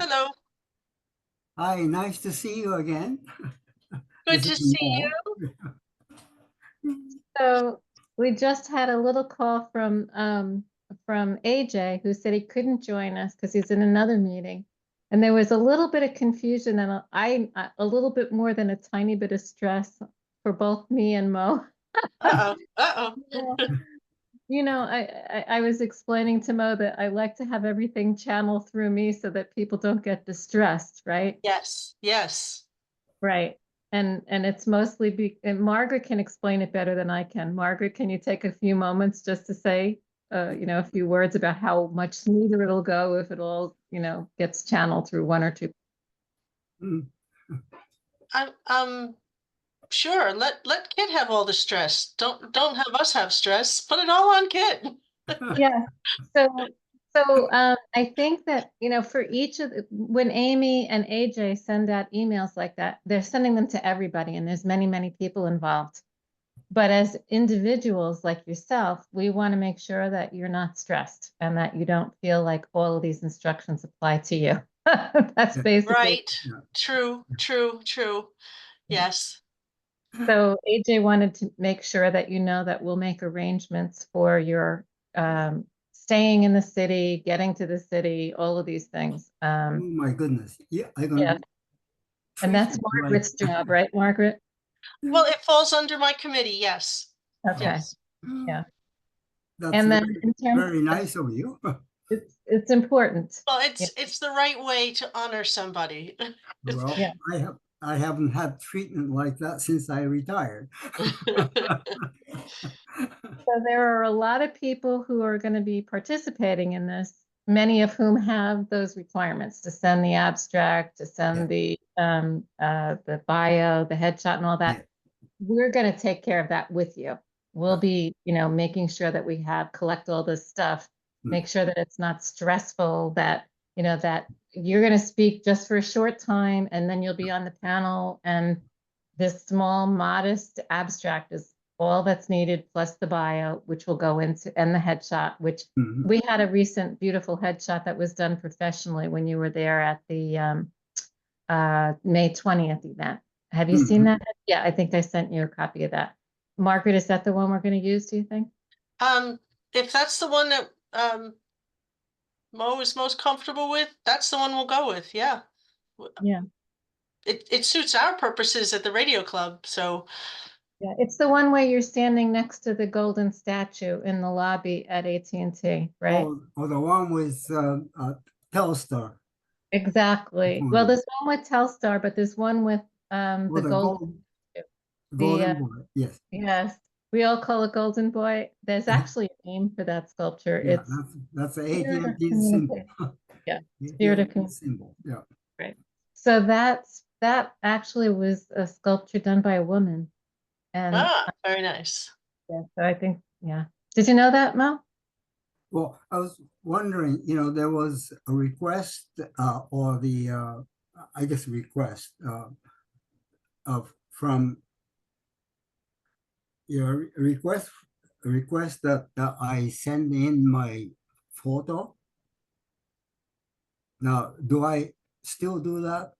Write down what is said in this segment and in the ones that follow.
Hello, Hi, nice to see you again. good This is to see Mo. you. So we just had a little call from AJ, who said he couldn't join us because he's in another meeting. And there was a little bit of confusion and a little bit more than a tiny bit of stress for both me and Mo. Uh-oh, uh-oh. I was explaining to Mo that I like to have everything channel through me so that people don't get distressed, right? Yes, yes. Right. And it's mostly and Margaret can explain it better than I can. Margaret, can you take a few moments just to say, a few words about how much smoother it'll go if it all, gets channeled through one or two. Mm. I'm sure. Let Kit have all the stress. Don't have us have stress. Put it all on Kit. Yeah. So I think that, for each when Amy and AJ send out emails like that, they're sending them to everybody, and there's many, many people involved. But as individuals like yourself, we want to make sure that you're not stressed and that you don't feel like all of these instructions apply to you. That's Yeah, basically. Right. yeah, True, true, true. Yes. So AJ wanted to make sure that you know that we'll make arrangements for your staying in the city, getting to the city, all of these things. Oh my goodness. Yeah, I'm Yeah, gonna and treat that's it like Margaret's job, right, Margaret? Well, it falls under my committee. Yes. Okay, Yes. yeah. that's And then very, in terms very of, nice of you. it's important. Well, Yeah, it's the right way to honor somebody. Well, yeah. I haven't had treatment like that since I retired. So there are a lot of people who are going to be participating in this, many of whom have those requirements to send the abstract, to Yeah, send the bio, the headshot, and all yeah, that. We're going to take care of that with you. We'll yeah. be, making sure that we collect all this stuff, Mm, make sure that it's not stressful, that you're going to speak just for a short time and then you'll be on the panel. And this small, modest abstract is all that's needed, plus the bio, which will go into, and the headshot, which mhm. we had a recent beautiful headshot that was done professionally when you were there at the May 20th event. Have you seen Mhm. that? Yeah, I think I sent you a copy of that. Margaret, is that the one we're going to use, do you think? Um, if that's the one that Mo is most comfortable with, that's the one we'll go with. Yeah. Yeah. It suits our purposes at the radio club. So, Yeah, it's the one where you're standing next to the golden statue in the lobby at AT&T, right? The one with Telstar. Exactly. Well, there's one with Telstar, but there's one with Oh, the the golden statue. The golden boy. Yes. Yes, we all call it Golden Boy. There's actually a name for that sculpture. Yeah, It's that's the Spirit of AT&T symbol. Communication. Yeah, Spirit of AT&T Communication. symbol. Yeah. Right. So that actually was a sculpture done by a woman. And very nice. yeah, so I think, yeah. Did you know that, Mo? Well, I was wondering, there was a request or I guess request of from your request that I send in my photo. Now, do I still do that?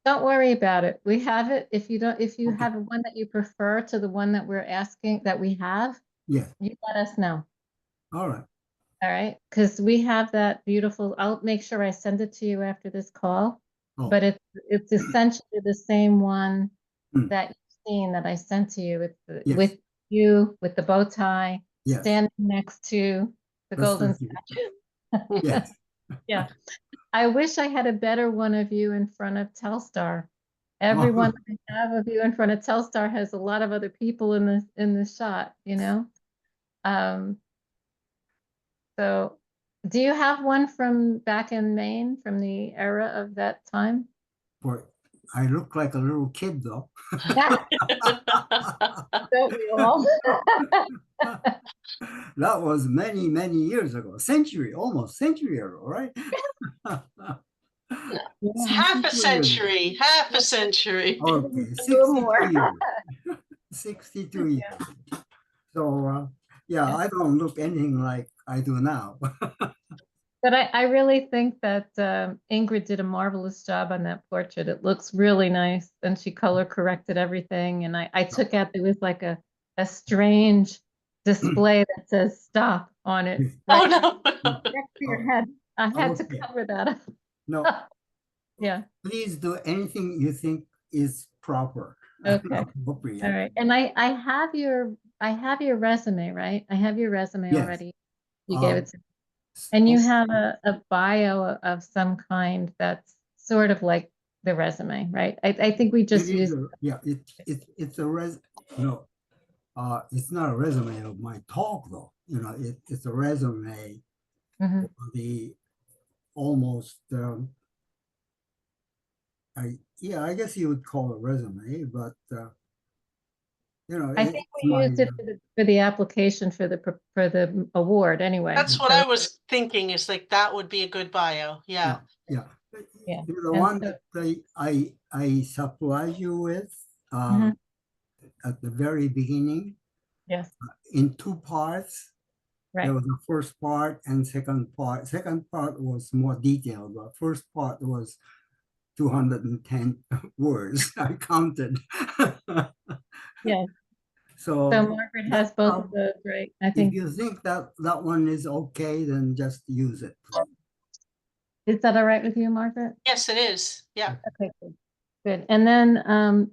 Don't worry about it. We have it. If you Okay. have one that you prefer to the one that we're asking that we have, Yes. you let us know. All right. All right. Because we have that beautiful, I'll make sure I send it to you after this call. Oh. But it's essentially the same one Hmm. that you've seen that I sent to you. It's Yes. with you with the bow tie, Yes. standing next to the That's golden thank you. statue. Yes. Yeah. I wish I had a better one of you in front of Telstar. Every one that I have of you in front of Telstar has a lot of other people in the shot, you know? Um, so do you have one from back in Maine from the era of that time? Boy, I look like a little kid though. Don't we all? That was many, many years ago, almost century ago, right? It's half a 62 years ago. century, half a century. Okay, A little more. 62 years. 62 years. So, yeah, Yeah. I don't look anything like I do now. But I really think that Ingrid did a marvelous job on that portrait. It looks really nice, and she color corrected everything. And I took out, there was like a strange display that says "stop" on it, Oh, right no. next to your head. I had to Okay. cover that No, up. Yeah. please do anything you think is proper. and Okay. appropriate. All right. And I have your resume, right? I have your resume Yes. already. You gave it to me. S- And you oh, have a bio of some kind that's sort of like the resume, right? I think we It just is use, yeah, it's a no, it's not a resume of my talk though. It's a resume Mhm. for the almost I guess you would call it resume, but I it's think we my used it for the application for the award anyway. That's what So, I was thinking, is like, that would be a good bio. yeah, Yeah. yeah. yeah. The And one so, that I supplied you with mhm, at the very beginning yes, in two parts. There right. was the first part and second part. Second part was more detailed, but first part was 210 words. I counted. Yeah. So So Margaret has that both of those, right? I if think, you think that that one is okay, then just use it. is that all right with you, Margaret? Yes, it is. Yeah. Okay, good. Good. And then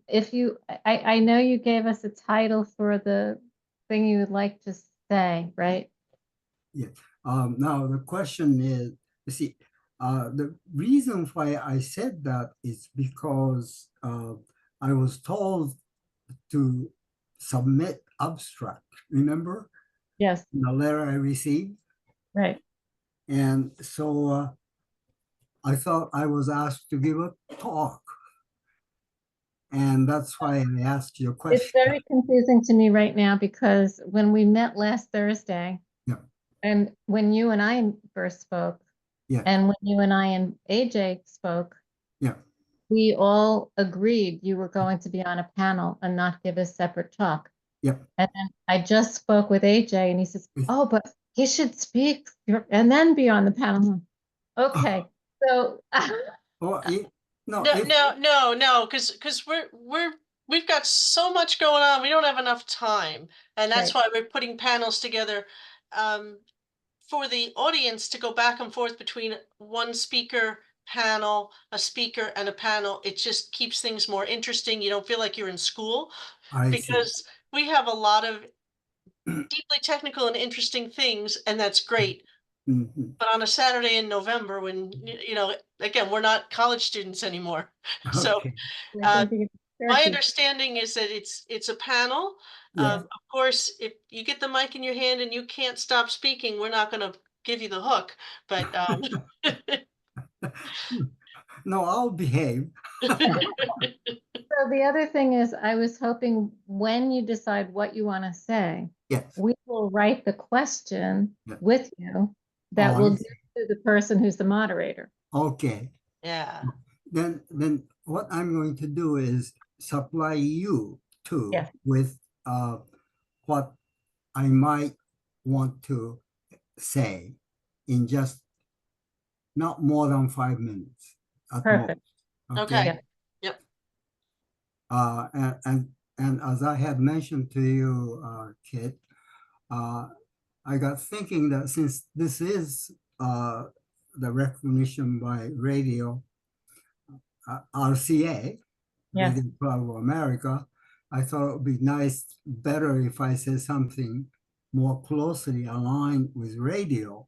if you, I know you gave us a title for the thing you would like to say, right? Yeah. Now the question is, you see, the reason why I said that is because I was told to submit abstract. Remember Yes, the letter I received, right. and so I thought I was asked to give a talk, and that's why I asked you a It's question. very confusing to me right now because when we met last Thursday Yeah, and when you and I first spoke yeah, and when you and I and AJ spoke, yeah, we all agreed you were going to be on a panel and not give a separate talk. yeah. And then I just spoke with AJ and he says, oh, but he should speak and then be on the panel. Okay. So Well, no, No, no, no, no, because we've got so much going on. We don't have enough time, and that's right. why we're putting panels together, um, for the audience to go back and forth between one speaker panel, a speaker, and a panel. It just keeps things more interesting. You don't feel like you're in school, I see. because we have a lot of deeply technical and interesting things, and that's great. Mhm. But on a Saturday in November, when again, we're not college students anymore, so. Okay. I Uh, think it's my turkey. understanding is that it's a panel. Yeah. Of course, if you get the mic in your hand and you can't stop speaking, we're not going to give you the hook. But No, I'll behave. So the other thing is, I was hoping when you decide what you want to say, Yes. we will write the question Yeah. with you Oh, that I will give see. to the person who's the moderator. Okay. yeah, Then what I'm going to do is supply you too Yes, with what I might want to say in just not more than 5 minutes at most. perfect. Okay. okay, Yeah. yep, Uh, and, and and as I had mentioned to you, Kit, uh, I got thinking that since this is the recognition by radio, RCA, Yes, Radio Club of America, I thought it would be better if I said something more closely aligned with radio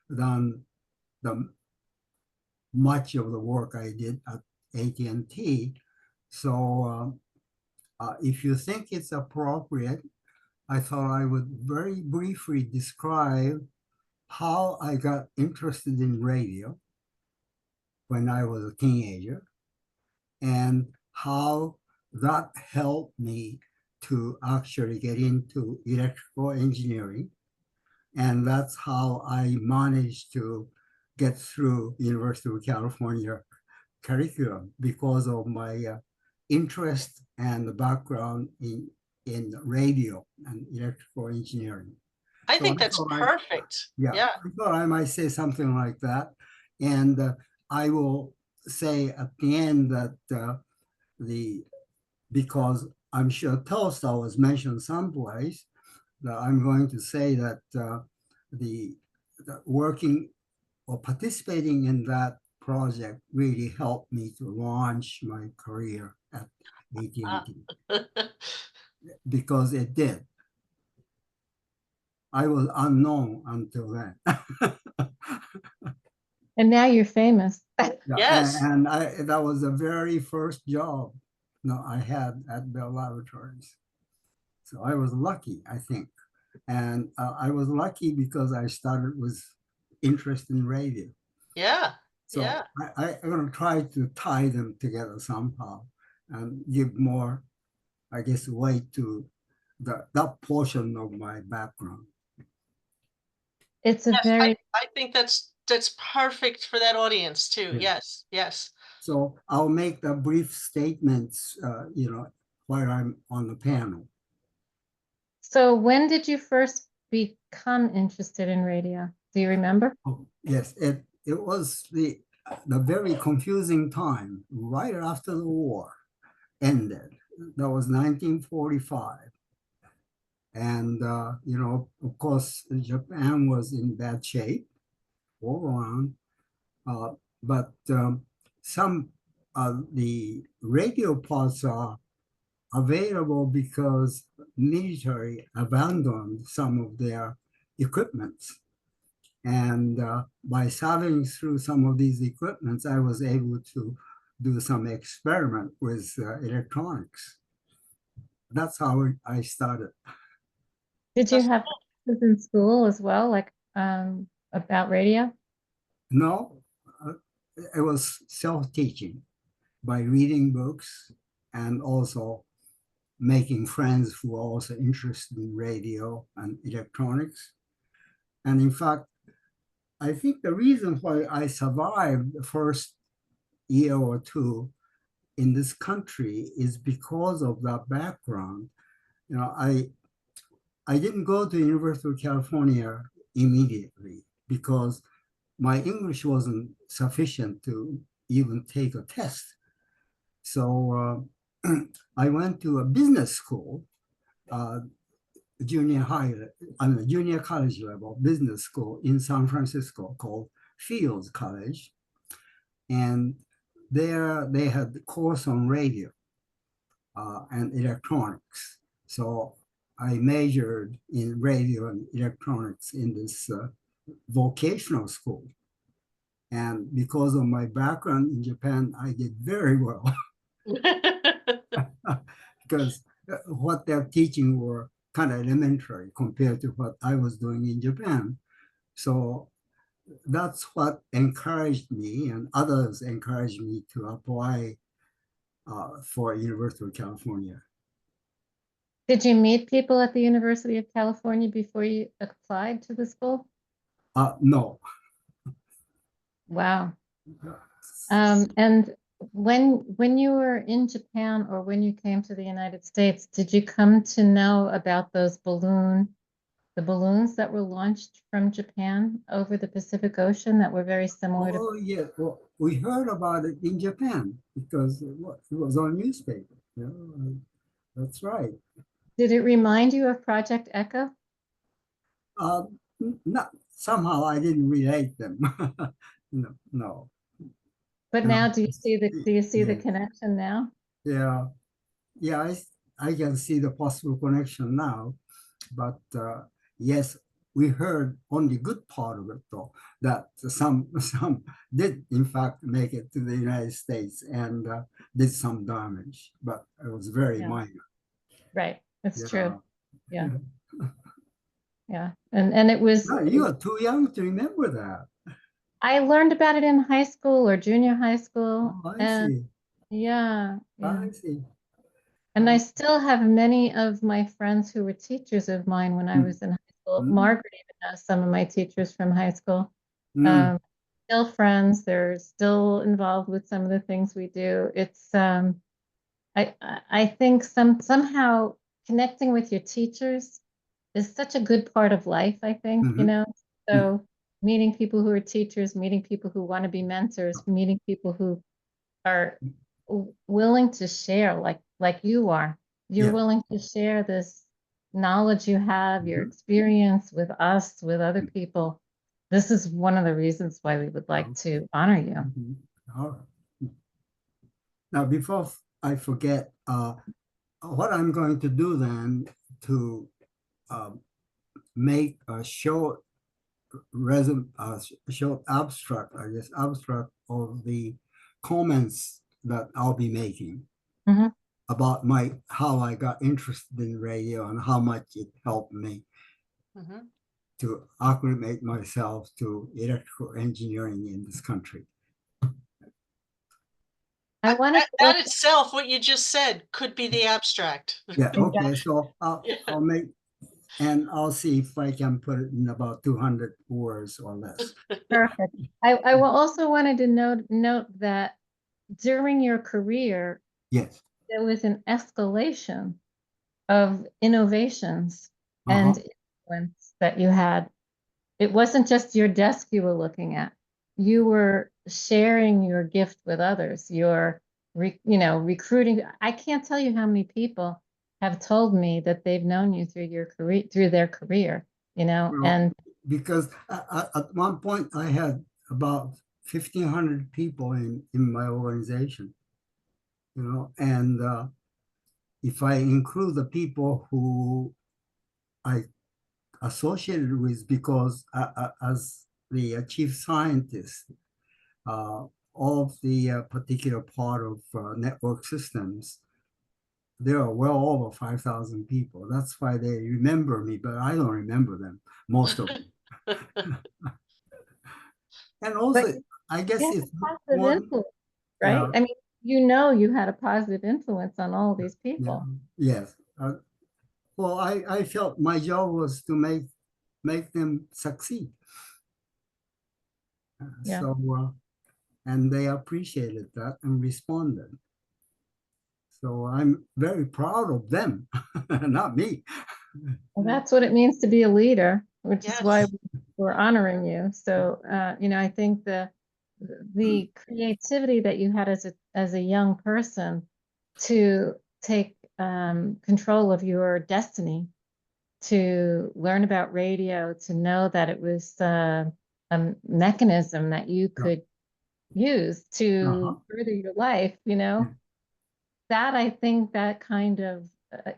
than the much of the work I did at AT&T. So if you think it's appropriate, I thought I would very briefly describe how I got interested in radio when I was a teenager and how that helped me to actually get into electrical engineering. And that's how I managed to get through University of California curriculum because of my interest and the background in radio and electrical engineering. I So think I that's thought perfect. yeah, Yeah. I thought I might say something like that. And I will say at the end that the because I'm sure Telstar was mentioned someplace, that I'm going to say that the, the working or participating in that project really helped me to launch my career at AT&T because it did. I was unknown until then. And now you're famous. Yeah, Yes. and that was the very first job I had at Bell Laboratories. So I was lucky, I think. And I was lucky because I started with interest in radio. Yeah. So Yeah. I'm going to try to tie them together somehow and give more, I guess, weight to that portion of my background. It's a Yes. very, I think that's perfect for that audience too. Yeah. Yes. Yes. So I'll make the brief statements, while I'm on the panel. so when did you first become interested in radio? Do you remember? Oh, yes, it was the very confusing time right after the war ended. That was 1945. And, of course, Japan was in bad shape all around. Uh, but some of the radio pods are available because military abandoned some of their equipments. And by solving through some of these equipments, I was able to do some experiment with electronics. That's how I started. Did you That's have classes in school as well, like about radio? No, uh, it was self-teaching by reading books and also making friends who are also interested in radio and electronics. And in fact, I think the reason why I survived the first year or two in this country is because of that background. I didn't go to University of California immediately because my English wasn't sufficient to even take a test. So I went to a business school, uh, junior high, junior college level business school in San Francisco called Fields College. And there they had the course on radio and electronics. So I majored in radio and electronics in this vocational school. And because of my background in Japan, I did very well because what they're teaching were kind of elementary compared to what I was doing in Japan. So that's what encouraged me, and others encouraged me to apply for University of California. Did you meet people at the University of California before you applied to the school? No. Wow. And when you were in Japan or when you came to the United States, did you come to know about those the balloons that were launched from Japan over the Pacific Ocean that were very similar to? Oh, yeah. Well, we heard about it in Japan because it was on newspaper. That's right. Did it remind you of Project Echo? Uh, Not somehow I didn't relate them. No. But And now do you see the yeah, connection now? yeah, yeah. I can see the possible connection now, but yes, we heard only good part of it though. That some did in fact make it to the United States and did some damage, but it was very Yeah, minor. right. It's true. Yeah. Yeah, yeah. And it was No, you are too young to remember that. I learned about it in high school or junior high school, Oh, I and see. yeah, yeah. I see. And I still have many of my friends who were teachers of mine when I Mm, was in high school. mm, Margaret even knows some of my teachers from high school. mm. Um, Still friends. They're still involved with some of the things we do. It's I think somehow connecting with your teachers is such a good part of life, I think, you Mhm. know. So meeting people who are teachers, meeting people who want to be mentors, meeting people who are willing to share like you are. You're Yeah. willing to share this knowledge you have, your Mhm. experience with us, with other people. This is one of the reasons why we would like to honor you. Mhm. All right. Now, before I forget, what I'm going to do then to make a short short abstract, I guess, abstract of the comments that I'll be making Mhm. about how I got interested in radio and how much it helped me Mhm. to acclimate myself to electrical engineering in this country. I wanted to That also, itself, what you just said, could be the abstract. Yeah, okay, so Yeah. I'll make, and I'll see if I can put it in about 200 words or less. perfect. I will also wanted to note that during your career, Yes. there was an escalation of innovations Uh-huh. and influence that you had. It wasn't just your desk you were looking at. You were sharing your gift with others. You're, recruiting. I can't tell you how many people have told me that they've known you through your career, through their career, Well, and because at one point I had about 1,500 people in my organization, and if I include the people who I associated with, because as the chief scientist of the particular part of network systems, there are well over 5,000 people. That's why they remember me, but I don't remember them, most of them. And but also, I you guess had it's a positive one, influence, right? yeah, I mean, you had a positive influence on all these yeah, people. yes. Well, I felt my job was to make them succeed. Yeah. And they appreciated that and responded. So I'm very proud of them, not me. Well, that's what it means to be a leader, which is why Yes. we're honoring you. So, I think the creativity that you had as a young person to take control of your destiny, to learn about radio, to know that it was a mechanism that you Yeah. could use Uh-huh. to further your life, Yeah. that I think that kind of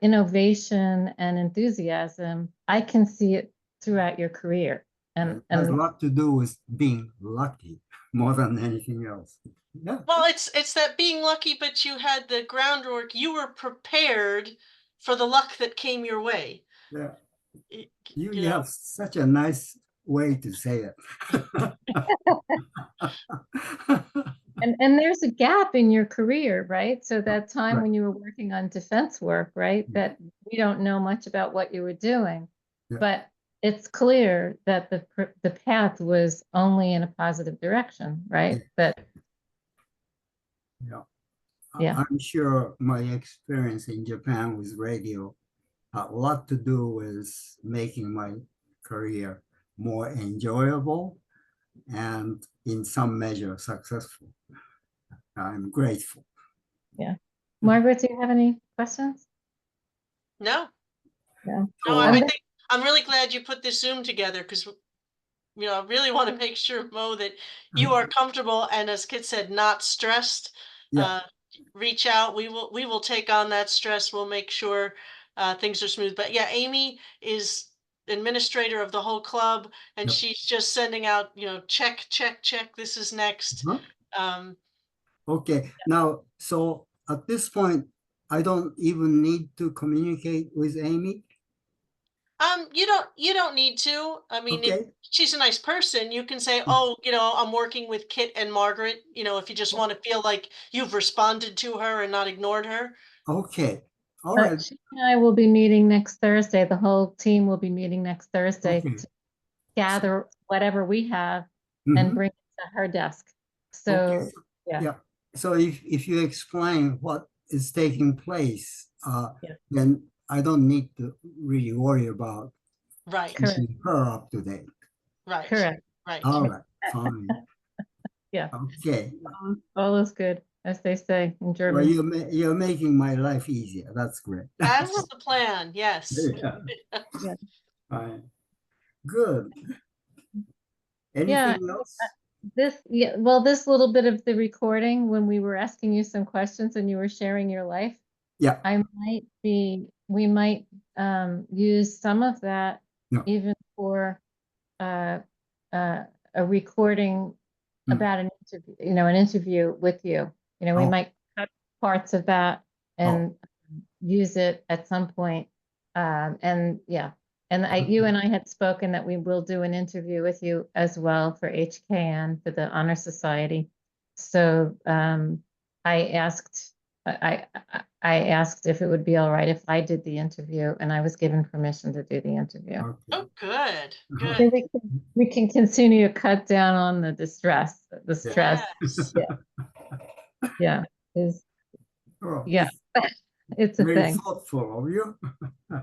innovation and enthusiasm, I can see it throughout your career. It And has a and lot to do with being lucky more than anything else. Yeah. Well, it's that being lucky, but you had the groundwork. You were prepared for the luck that came your way. Yeah. Y- You You know, have such a nice way to say it. and there's a gap in your career, right? So that time Right. when you were working on defense work, right? That we don't know much about what you were doing, Yeah. but it's clear that the path was only in a positive direction, Yeah. right? That Yeah. yeah. I'm sure my experience in Japan with radio had a lot to do with making my career more enjoyable and in some measure successful. I'm grateful. Yeah. Margaret, do you have any questions? no, Yeah. no, So, I I'm think I'm really glad you put this Zoom together because I really want to make sure, Mo, that you are comfortable and, as Kit said, not stressed. yeah, Uh, Reach out. We will take on that stress. We'll make sure things are smooth. But yeah, Amy is administrator of the whole club, and yeah. she's just sending out, check, check, check. This is next. Huh? Um, Okay. Now, so at this point, I don't even need to communicate with Amy. you don't need to. I mean, if Okay. she's a nice person, you can say, "Oh, I'm working with Kit and Margaret." If you just want to feel like you've responded to her and not ignored her. Okay. All right. She and I will be meeting next Thursday. The whole team will be meeting next Thursday Okay. to gather whatever we have and Mhm. bring it to her desk. Okay. So yeah, Yeah. So if you explain what is taking place, yeah, then I don't need to really worry about Right, Correct. keeping her up to date. right, Correct. right. All right, fine. Yeah. Okay. All is good, as they say in Well, German. you're making my life easier. That's great. That's the plan, yes. Yeah. Yeah. Fine. Good. Yeah. Anything else? Well, this little bit of the recording when we were asking you some questions and you were sharing your life, Yeah. we might use some of that No. even for a recording Mm. about an interview with you. We Oh. might cut parts of that and use it at some point. And yeah, and you and I had spoken that we will do an interview with you as well for HKN for the Honor Society. So I asked if it would be all right if I did the interview, and I was given permission to do the interview. Okay. Oh, good, So good. we can continue to cut down on the stress. Yes. Yeah, is Oh, yeah, it's a very thing. thoughtful of you. I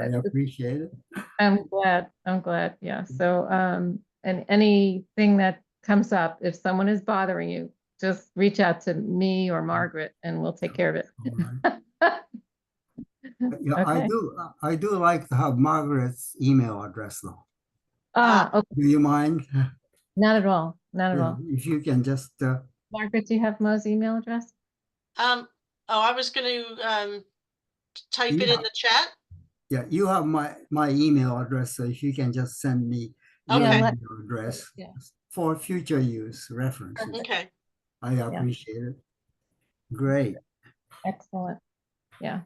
It's- appreciate it. I'm glad. Yeah. So, and anything that comes up, if someone is bothering you, just reach out to me or Margaret and we'll take care of it. All right. Yeah, Okay. I do like to have Margaret's email address though. Okay. Do you mind? Not at all. Not at Yeah, all. if you can just Margaret, do you have Mo's email address? Oh, I was gonna type it in the chat. yeah, you have my email address, so if you can just send me your Okay. email address Yeah. for future use references. Okay, I appreciate it. Great. Excellent. Yeah.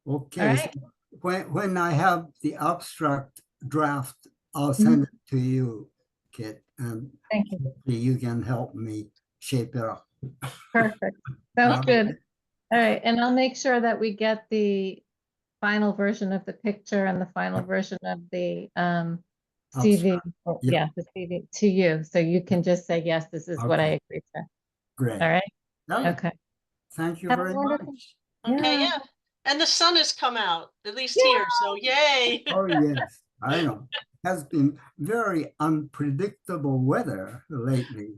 Okay. All right. So when I have the abstract draft, I'll send it to you, Kit, and Thank you. hopefully you can help me shape it up. Perfect. Sounds Okay. good. All right. And I'll make sure that we get the final version of the picture and the final version of the CV. Yeah. The CV to you. So you can just say, yes, this is what I Okay. agree to. Great. All right. All right. Okay. Thank you Have a very wonderful- much. okay, Yeah. yeah. And the sun has come out, at least Yeah. here, so yay. Oh, yes, I know. Has been very unpredictable weather lately,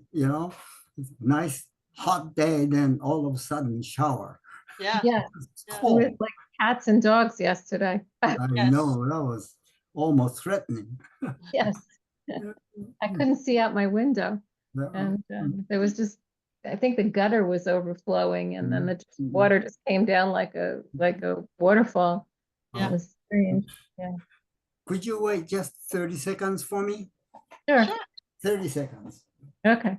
Nice hot day, then all of a sudden shower. Yeah, Yeah. It's Yeah. It cold. was like cats and dogs yesterday. I Yes. know, that was almost threatening. Yes. I couldn't see out my window. And there was just, I think the gutter was overflowing and then the water just came down like a waterfall. Yeah. It was strange. Yeah. Could you wait just 30 seconds for me? Sure. Sure. 30 seconds. Okay.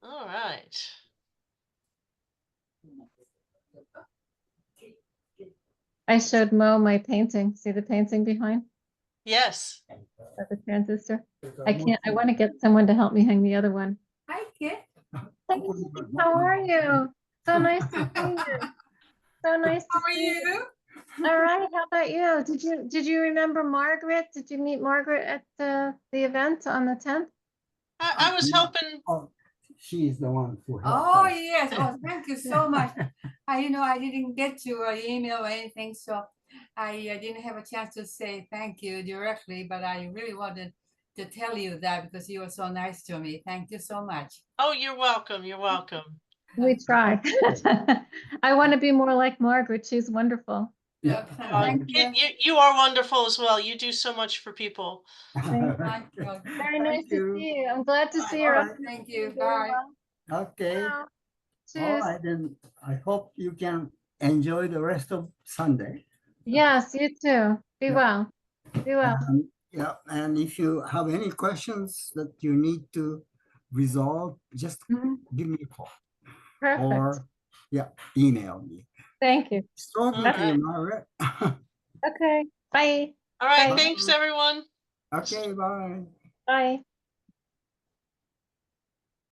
All right. I showed Mo my painting. See the painting behind Yes. of the transistor? I want to get someone to help me hang the other one. Hi, Kit. Hey, how are you? So nice to see you. So nice to How are see you. you? All right, how about you? Did you remember Margaret? Did you meet Margaret at the event on the 10th? I was hoping, Oh, she's the one who helped Oh, us. yes. Oh, thank you so much. I didn't get your email or anything, so I didn't have a chance to say thank you directly, but I really wanted to tell you that because you were so nice to me. Thank you so much. oh, you're welcome, you're welcome. We try. I want to be more like Margaret. She's wonderful. Yeah. Thank you. You are wonderful as well. You do so much for people. Thank you. Very Thank nice to you. see you. I'm glad to see you. All right. Thank you. Very Bye. well. Okay. Wow. All Cheers. right, then I hope you can enjoy the rest of Sunday. Yes, you too. Be Yeah. well. Be well. Yeah, and if you have any questions that you need to resolve, just Mhm. give me a call Perfect. or email me. Thank you. It's talking All to you, right. Margaret. Okay. Bye. All right, Bye. thanks, everyone. Okay, bye. Bye.